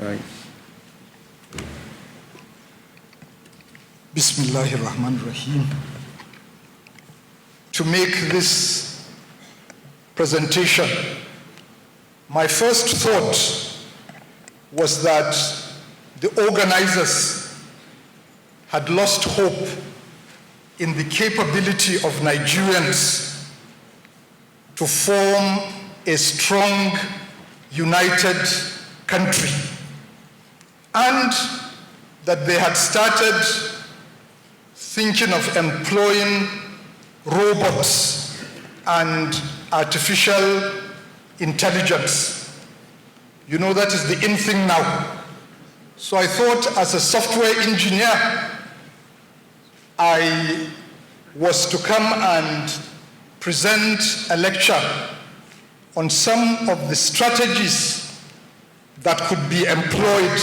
Right. Bismillahirrahmanirrahim. To make this presentation, my first thought was that the organizers had lost hope in the capability of Nigerians to form a strong, united country, and that they had started thinking of employing robots and artificial intelligence. You know, that is the in thing now. So I thought, as a software engineer, I was to come and present a lecture on some of the strategies that could be employed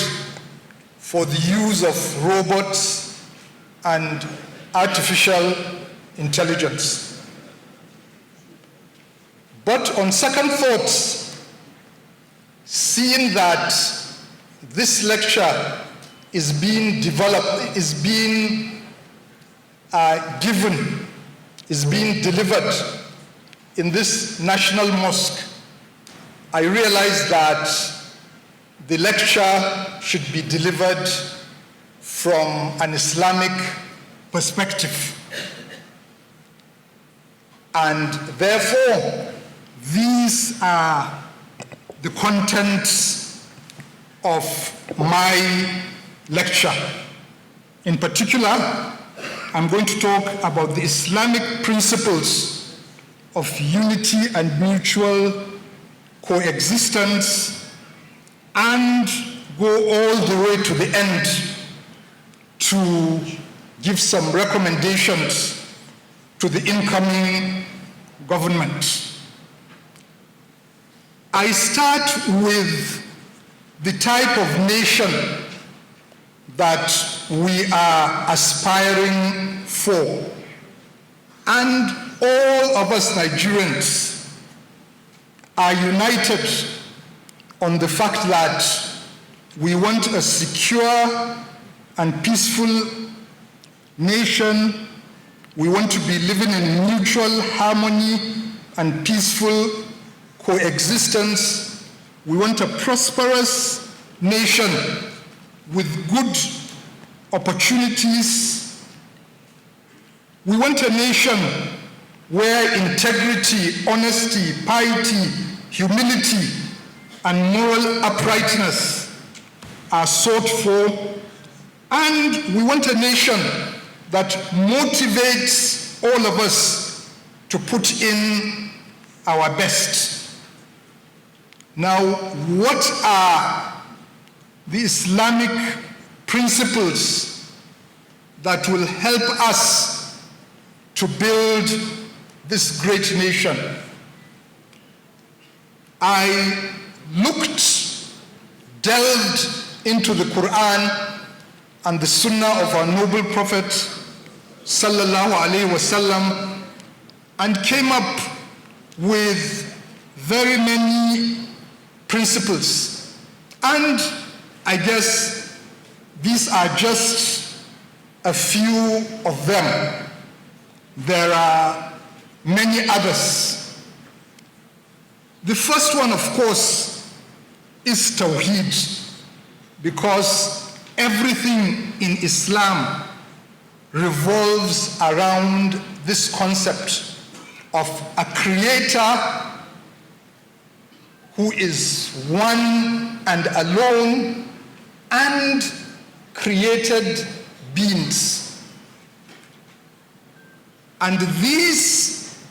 for the use of robots and artificial intelligence. But on second thoughts, seeing that this lecture is being developed, is being given, is being delivered in this national mosque, I realized that the lecture should be delivered from an Islamic perspective. And therefore, these are the contents of my lecture. In particular, I'm going to talk about the Islamic principles of unity and mutual coexistence, and go all the way to the end to give some recommendations to the incoming government. I start with the type of nation that we are aspiring for. And all of us Nigerians are united on the fact that we want a secure and peaceful nation. We want to be living in mutual harmony and peaceful coexistence. We want a prosperous nation with good opportunities. We want a nation where integrity, honesty, piety, humility, and moral uprightness are sought for. And we want a nation that motivates all of us to put in our best. Now, what are the Islamic principles that will help us to build this great nation? I delved into the Quran and the Sunnah of our noble Prophet sallallahu alaihi wasallam, and came up with very many principles. And I guess these are just a few of them. There are many others. The first one, of course, is Tawheed, because everything in Islam revolves around this concept of a creator who is one and alone, and created beings. And these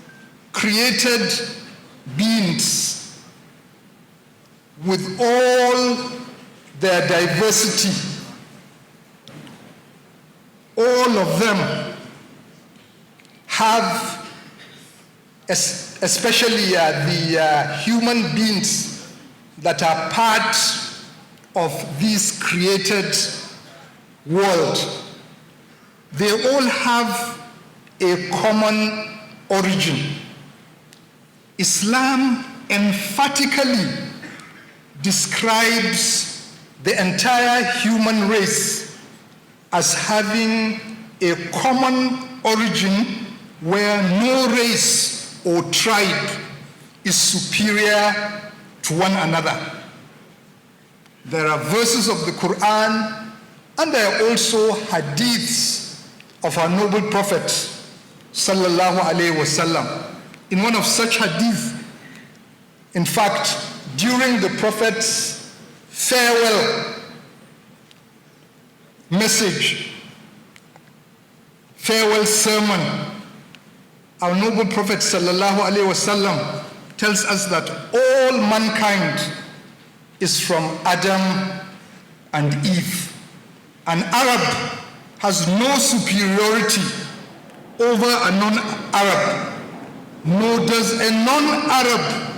created beings, with all their diversity, all of them have, especially the human beings that are part of this created world, they all have a common origin. Islam emphatically describes the entire human race as having a common origin where no race or tribe is superior to one another. There are verses of the Quran and there are also hadiths of our noble Prophet sallallahu alaihi wasallam. In one of such hadith, in fact, during the Prophet's farewell message, farewell sermon, our noble Prophet sallallahu alaihi wasallam tells us that all mankind is from Adam and Eve. An Arab has no superiority over a non-Arab, nor does a non-Arab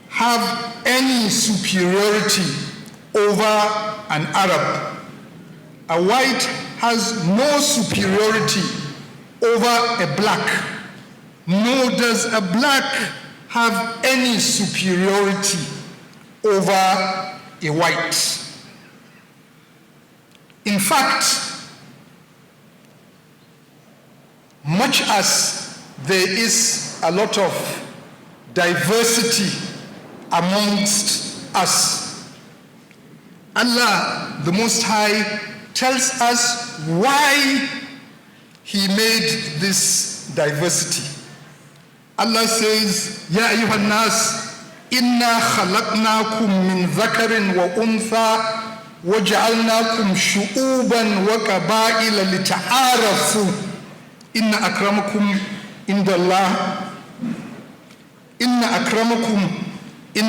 have any superiority over an Arab. A white has no superiority over a black, nor does a black have any superiority over a white. In fact, much as there is a lot of diversity amongst us, Allah the Most High tells us why He made this diversity. Allah says, Ya ayyuhan nas, inna khalaqnakum min dhakarin wa untha وَجَعَلْنَاكُمْ شُعُوبًا وَقَبَائِلَ لِتَعَارَفُوا إِنَّ أَكْرَمَكُمْ عِنْدَ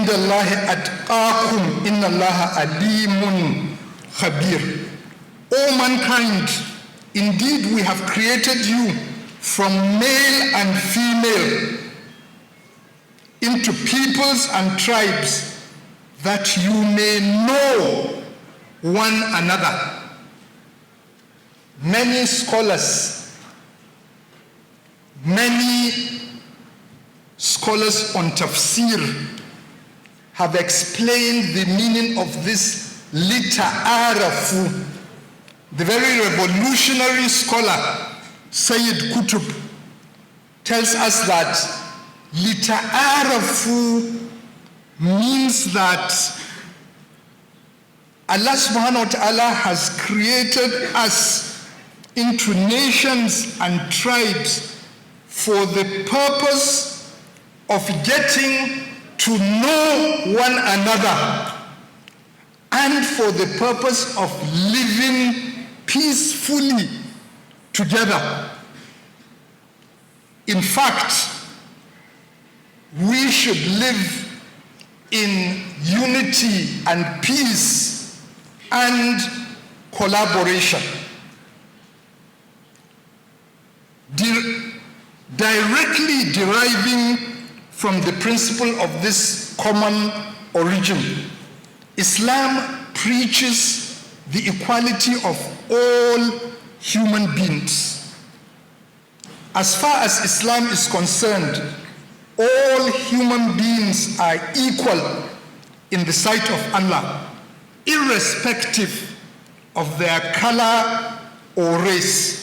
اللَّهِ أَتْقَاكُمْ إِنَّ اللَّهَ عَلِيمٌ خَبِيرٌ. O mankind, indeed we have created you from male and female into peoples and tribes that you may know one another. Many scholars on tafsir have explained the meaning of this lita'arafu. The very revolutionary scholar Sayyid Qutb tells us that lita'arafu means that Allah subhanahu wa ta'ala has created us into nations and tribes for the purpose of getting to know one another and for the purpose of living peacefully together. In fact, we should live in unity and peace and collaboration. Directly deriving from the principle of this common origin, Islam preaches the equality of all human beings. As far as Islam is concerned, all human beings are equal in the sight of Allah, irrespective of their color or race.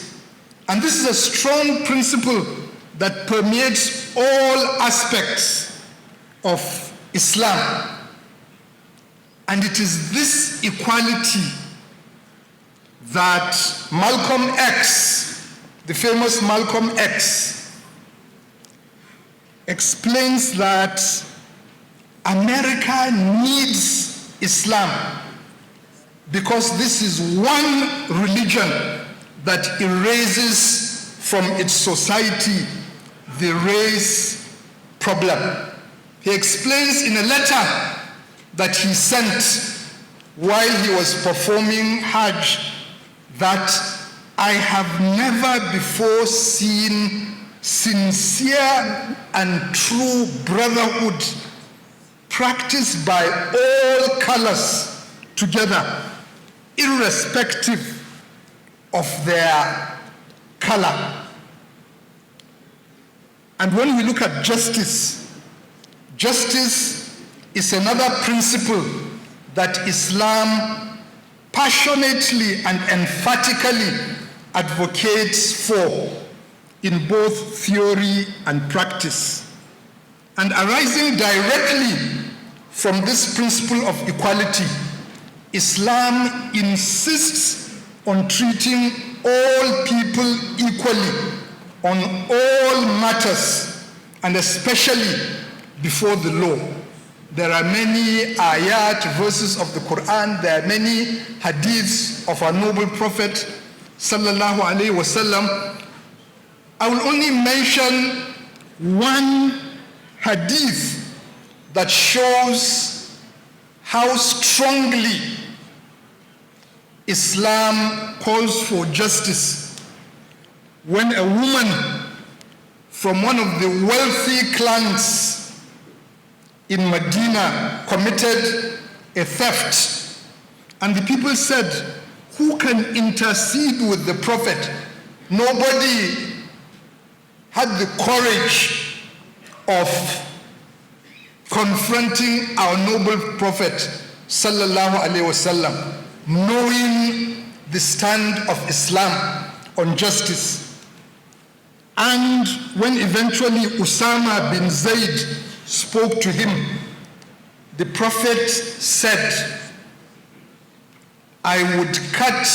And this is a strong principle that permeates all aspects of Islam. And it is this equality that Malcolm X, the famous Malcolm X, explains that America needs Islam because this is one religion that erases from its society the race problem. He explains in a letter that he sent while he was performing Hajj that I have never before seen sincere and true brotherhood practiced by all colors together, irrespective of their color. And when we look at justice, justice is another principle that Islam passionately and emphatically advocates for in both theory and practice. And arising directly from this principle of equality, Islam insists on treating all people equally on all matters, and especially before the law. There are many ayat, verses of the Quran, there are many hadiths of our noble Prophet sallallahu alaihi wasallam. I will only mention one hadith that shows how strongly Islam calls for justice. When a woman from one of the wealthy clans in Medina committed a theft, and the people said, who can intercede with the Prophet? Nobody had the courage of confronting our noble Prophet sallallahu alaihi wasallam, knowing the stand of Islam on justice. And when eventually Usama bin Zayd spoke to him, the Prophet said, I would cut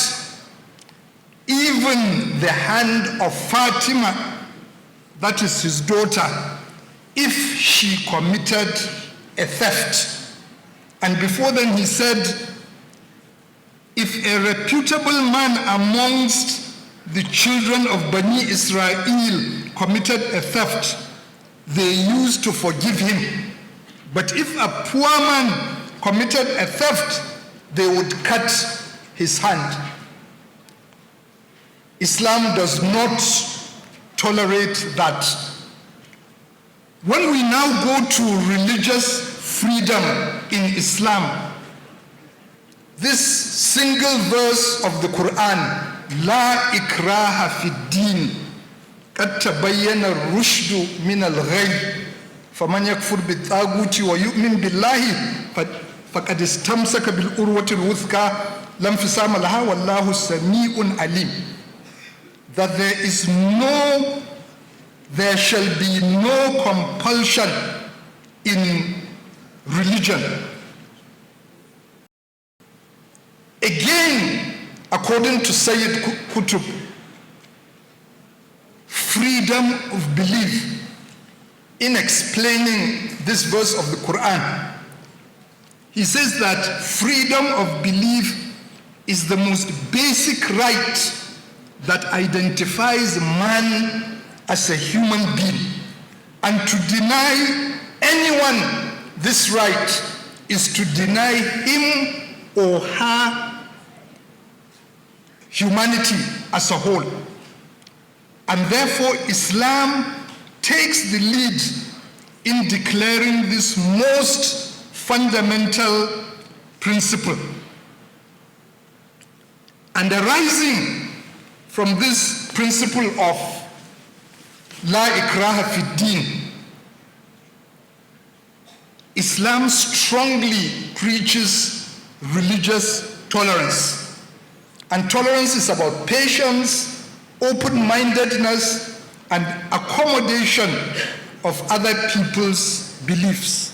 even the hand of Fatima, that is his daughter, if she committed a theft. And before then he said, if a reputable man amongst the children of Bani Israel committed a theft, they used to forgive him. But if a poor man committed a theft, they would cut his hand. Islam does not tolerate that. When we now go to religious freedom in Islam, this single verse of the Quran, La ikraha fid din, qad tabayyana ar-rushdu min al-ghayy, faman yakfur bit-taghuti wa yu'min billahi faqad istamsaka bil-urwati al-wuthqa lam fisama laha wallahu sami'un alim. That there shall be no compulsion in religion. Again, according to Sayyid Qutb, freedom of belief, in explaining this verse of the Quran, he says that freedom of belief is the most basic right that identifies man as a human being. And to deny anyone this right is to deny him or her humanity as a whole. And therefore Islam takes the lead in declaring this most fundamental principle. And arising from this principle of La ikraha fid din, Islam strongly preaches religious tolerance. And tolerance is about patience, open-mindedness, and accommodation of other people's beliefs.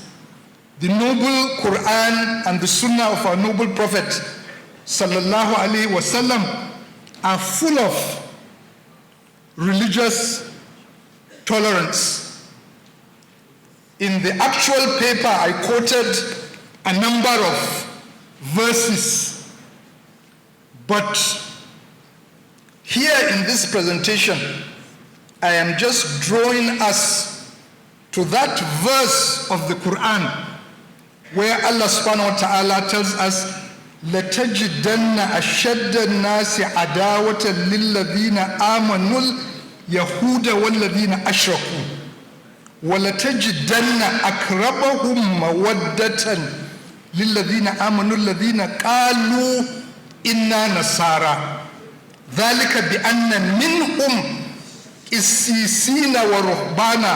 The noble Quran and the Sunnah of our noble Prophet sallallahu alaihi wasallam are full of religious tolerance. In the actual paper, I quoted a number of verses, but here in this presentation, I am just drawing us to that verse of the Quran where Allah subhanahu wa ta'ala tells us, لَتَجِدَنَّ أَشَدَّ النَّاسِ عَدَاوَةً لِلَّذِينَ آمَنُوا الْيَهُودَ وَالَّذِينَ أَشْرَكُوا وَلَتَجِدَنَّ أَقْرَبَهُمْ مَوَدَّةً لِلَّذِينَ آمَنُوا الَّذِينَ قَالُوا إِنَّا نَصَارَى ذَلِكَ بِأَنَّ مِنْهُمْ قِسِّيسِينَ وَرُهْبَانًا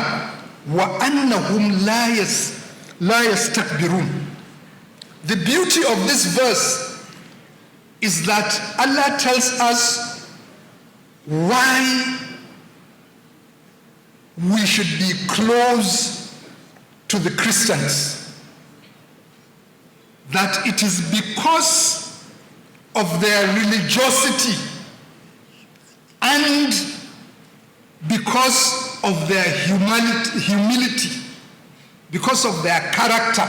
وَأَنَّهُمْ لَا يَسْتَكْبِرُونَ. The beauty of this verse is that Allah tells us why we should be close to the Christians. That it is because of their religiosity and because of their humility, because of their character.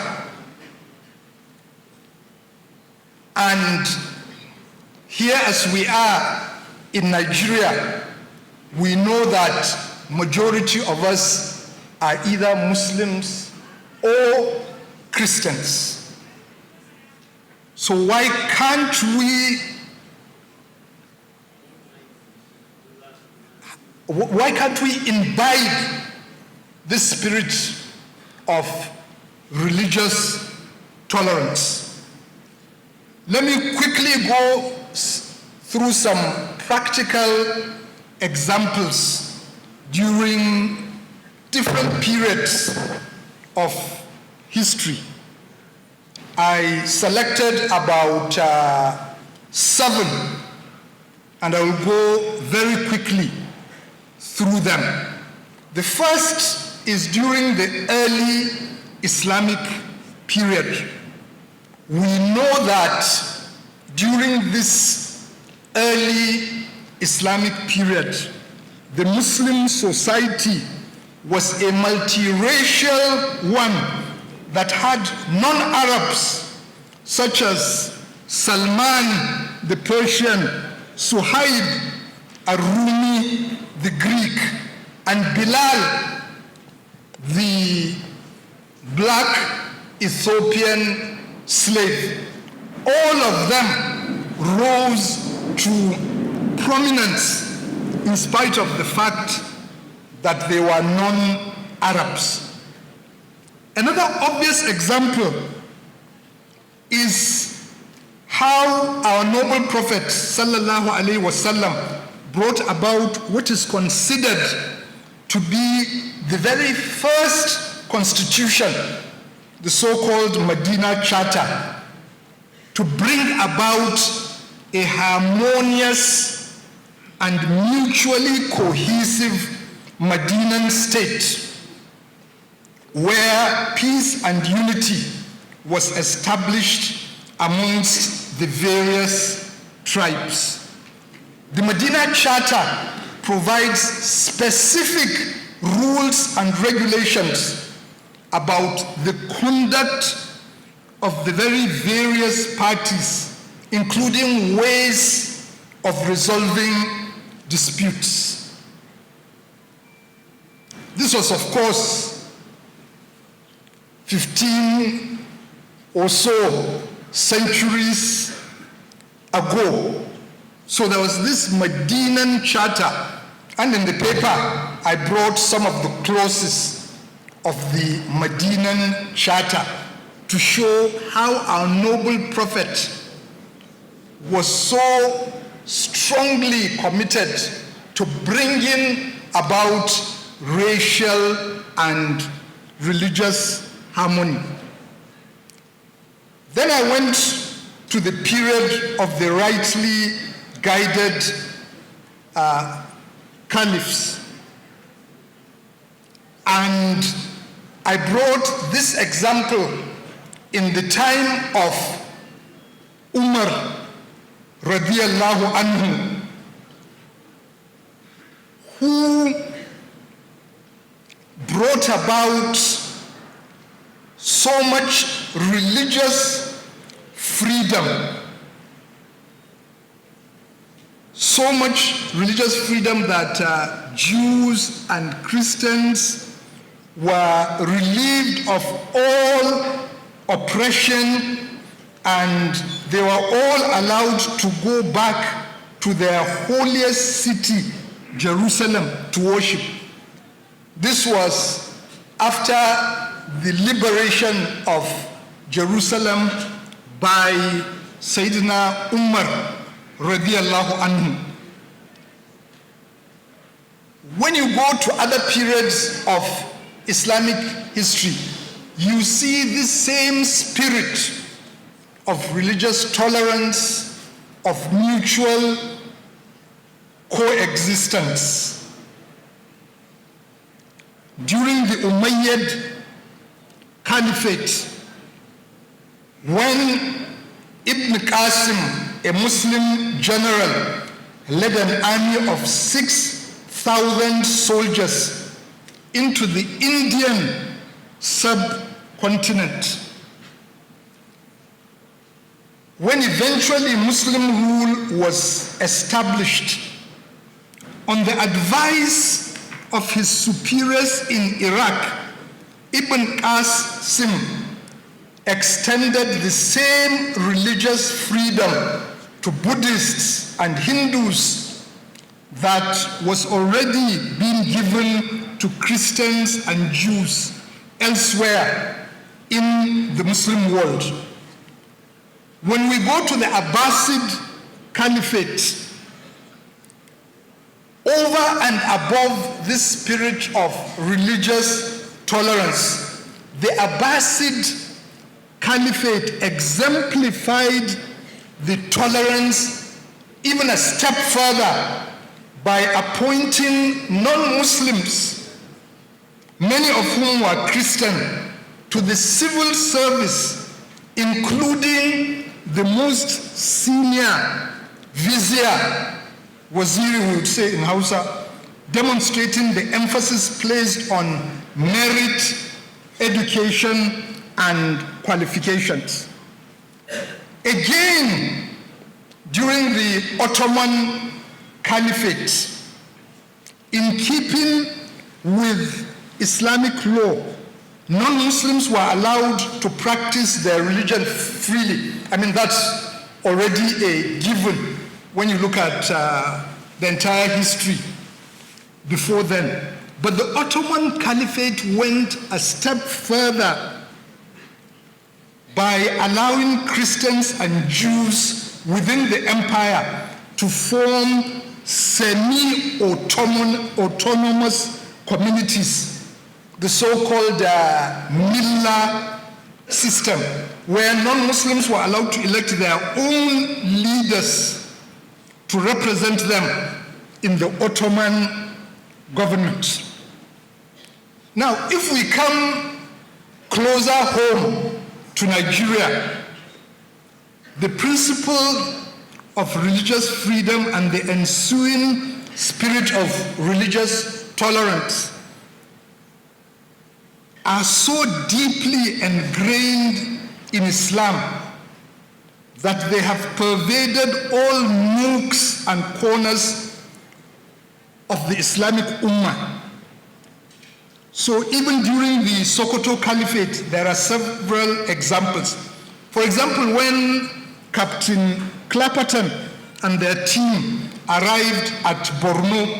And here as we are in Nigeria, we know that majority of us are either Muslims or Christians. So why can't we imbibe this spirit of religious tolerance? Let me quickly go through some practical examples during different periods of history. I selected about 7, and I will go very quickly through them. The first is during the early Islamic period. We know that during this early Islamic period, the Muslim society was a multiracial one that had non-Arabs such as Salman the Persian, Suhaib Ar-Rumi the Greek, and Bilal the black Ethiopian slave. All of them rose to prominence in spite of the fact that they were non-Arabs. Another obvious example is how our noble Prophet sallallahu alaihi wasallam brought about what is considered to be the very first constitution, the so-called Medina Charter, to bring about a harmonious and mutually cohesive Medinan state where peace and unity was established amongst the various tribes. The Medina Charter provides specific rules and regulations about the conduct of the very various parties, including ways of resolving disputes. This was, of course, 15 or so centuries ago. So there was this Medinan Charter, and in the paper I brought some of the clauses of the Medinan Charter to show how our noble Prophet was so strongly committed to bringing about racial and religious harmony. Then I went to the period of the rightly guided caliphs, and I brought this example in the time of Umar radiyallahu anhu, who brought about so much religious freedom, so much religious freedom that Jews and Christians were relieved of all oppression, and they were all allowed to go back to their holiest city, Jerusalem, to worship. This was after the liberation of Jerusalem by Sayyidina Umar radiyallahu anhu. When you go to other periods of Islamic history, you see this same spirit of religious tolerance of mutual coexistence. During the Umayyad Caliphate, when Ibn Qasim, a Muslim general, led an army of 6,000 soldiers into the Indian subcontinent, when eventually Muslim rule was established, on the advice of his superiors in Iraq, Ibn Qasim extended the same religious freedom to Buddhists and Hindus that was already being given to Christians and Jews elsewhere in the Muslim world. When we go to the Abbasid Caliphate, over and above this spirit of religious tolerance, the Abbasid Caliphate exemplified the tolerance even a step further by appointing non-Muslims, many of whom were Christian, to the civil service, including the most senior vizier, waziri we would say in Hausa, demonstrating the emphasis placed on merit, education, and qualifications. Again, during the Ottoman Caliphate, in keeping with Islamic law, non-Muslims were allowed to practice their religion freely. I mean, that's already a given when you look at the entire history before then. But the Ottoman Caliphate went a step further by allowing Christians and Jews within the empire to form semi-autonomous communities, the so-called Millah system, where non-Muslims were allowed to elect their own leaders to represent them in the Ottoman government. Now, if we come closer home to Nigeria, the principle of religious freedom and the ensuing spirit of religious tolerance are so deeply ingrained in Islam that they have pervaded all nooks and corners of the Islamic Ummah. So even during the Sokoto Caliphate, there are several examples. For example, when Captain Clapperton and their team arrived at Borno,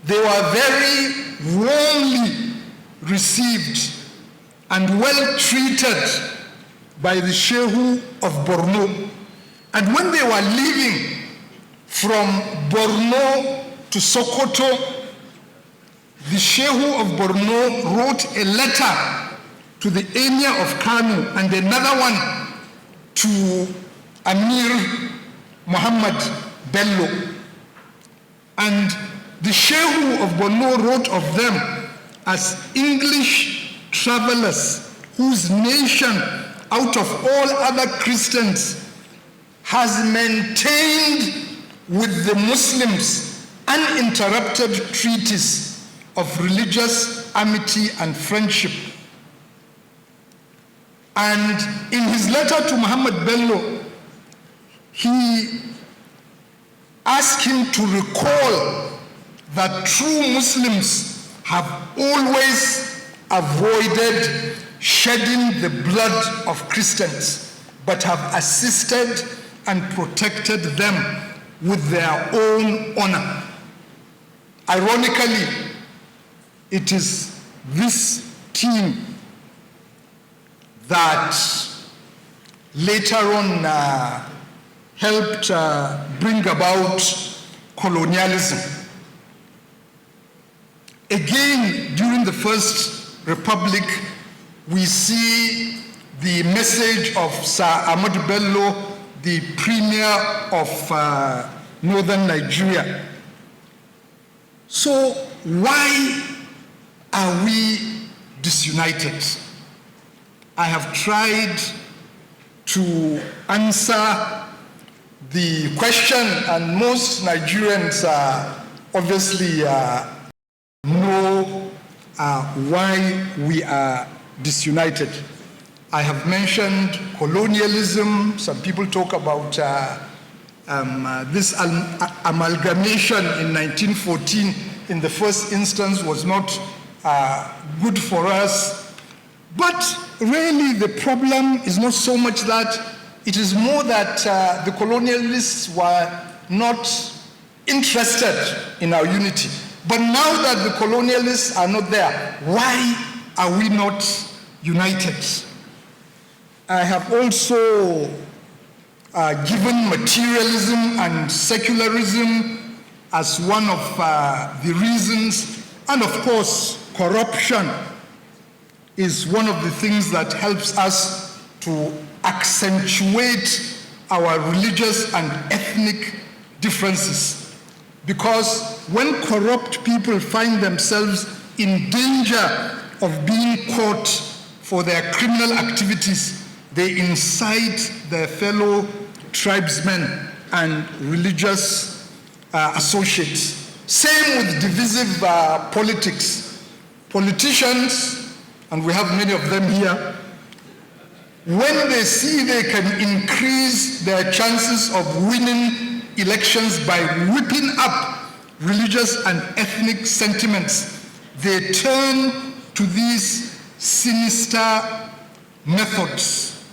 they were very warmly received and well treated by the Shehu of Borno. And when they were leaving from Borno to Sokoto, the Shehu of Borno wrote a letter to the Emir of Kano and another one to Amir Muhammad Bello. And the Shehu of Borno wrote of them as English travelers whose nation, out of all other Christians, has maintained with the Muslims uninterrupted treaties of religious amity and friendship. And in his letter to Muhammad Bello, he asked him to recall that true Muslims have always avoided shedding the blood of Christians, but have assisted and protected them with their own honor. Ironically, it is this team that later on helped bring about colonialism. Again, during the First Republic, we see the message of Sir Ahmad Bello the premier of northern Nigeria. So why are we disunited? I have tried to answer the question, and most Nigerians obviously know why we are disunited. I have mentioned colonialism. Some people talk about this amalgamation in 1914 in the first instance was not good for us. But really the problem is not so much that, it is more that the colonialists were not interested in our unity. But now that the colonialists are not there, why are we not united? I have also given materialism and secularism as one of the reasons, and of course, corruption is one of the things that helps us to accentuate our religious and ethnic differences. Because when corrupt people find themselves in danger of being caught for their criminal activities, they incite their fellow tribesmen and religious associates. Same with divisive politics. Politicians, and we have many of them here, when they see they can increase their chances of winning elections by whipping up religious and ethnic sentiments, they turn to these sinister methods.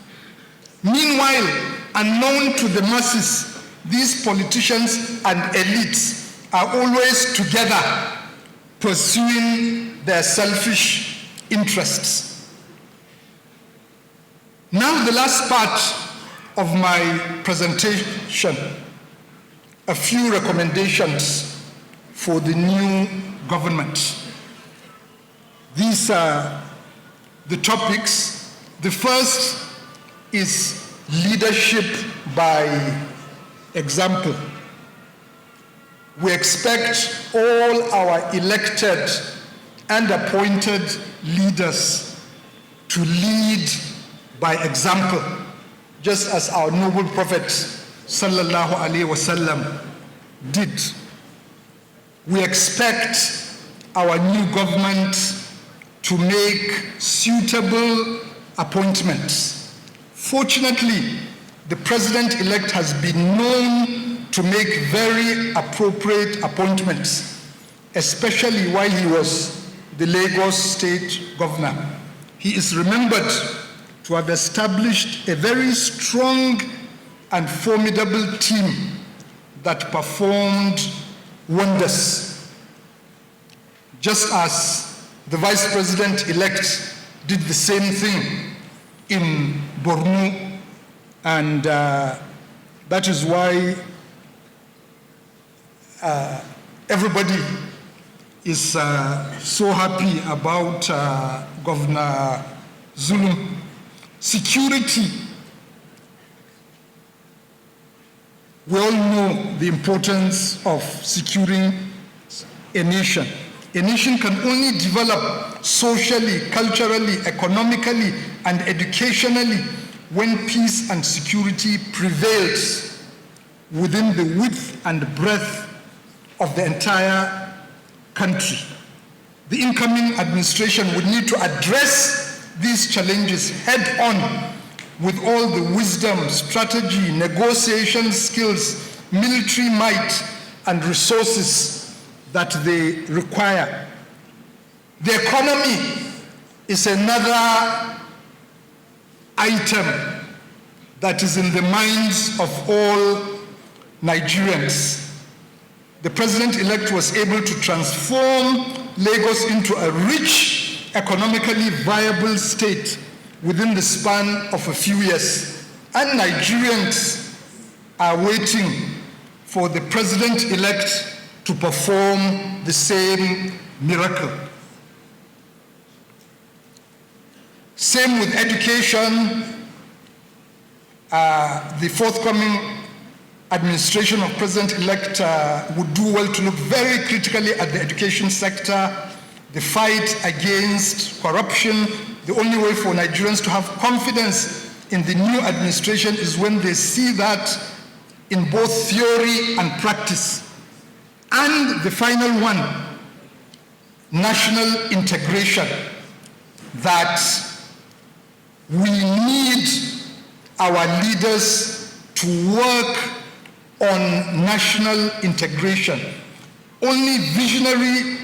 Meanwhile, unknown to the masses, these politicians and elites are always together pursuing their selfish interests. Now, the last part of my presentation, a few recommendations for the new government. These are the topics. The first is leadership by example. We expect all our elected and appointed leaders to lead by example, just as our noble Prophet sallallahu alaihi wasallam did. We expect our new government to make suitable appointments. Fortunately, the president-elect has been known to make very appropriate appointments, especially while he was the Lagos State Governor. He is remembered to have established a very strong and formidable team that performed wonders. Just as the Vice President-elect did the same thing in Borno, and that is why everybody is so happy about Governor Zulum. Security, we all know the importance of securing a nation. A nation can only develop socially, culturally, economically, and educationally when peace and security prevails within the width and breadth of the entire country. The incoming administration would need to address these challenges head on with all the wisdom, strategy, negotiation skills, military might, and resources that they require. The economy is another item that is in the minds of all Nigerians. The president-elect was able to transform Lagos into a rich, economically viable state within the span of a few years. And Nigerians are waiting for the president-elect to perform the same miracle. Same with education. the forthcoming administration of President-elect would do well to look very critically at the education sector, the fight against corruption. The only way for Nigerians to have confidence in the new administration is when they see that in both theory and practice. And the final one, national integration, that we need our leaders to work on national integration. Only visionary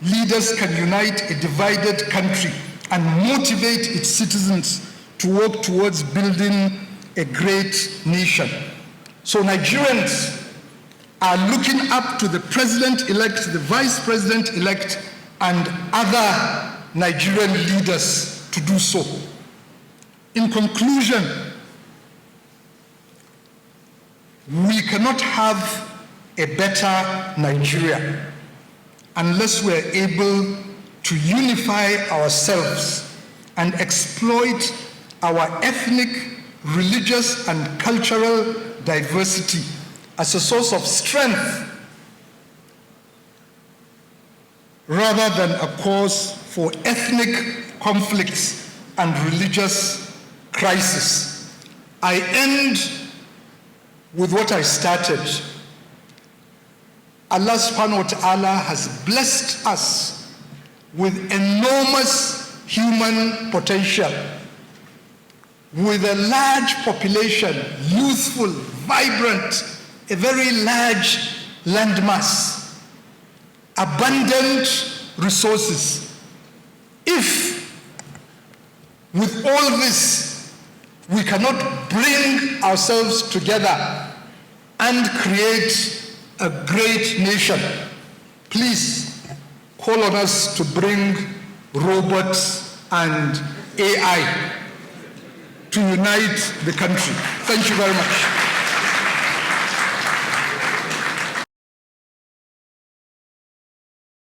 leaders can unite a divided country and motivate its citizens to work towards building a great nation. So Nigerians are looking up to the president-elect, the vice president-elect, and other Nigerian leaders to do so. In conclusion, we cannot have a better Nigeria unless we're able to unify ourselves and exploit our ethnic, religious, and cultural diversity as a source of strength rather than a cause for ethnic conflicts and religious crisis. I end with what I started. Allah subhanahu wa ta'ala has blessed us with enormous human potential, with a large population, youthful, vibrant, a very large landmass, abundant resources. If with all this we cannot bring ourselves together and create a great nation, please call on us to bring robots and AI to unite the country. Thank you very much.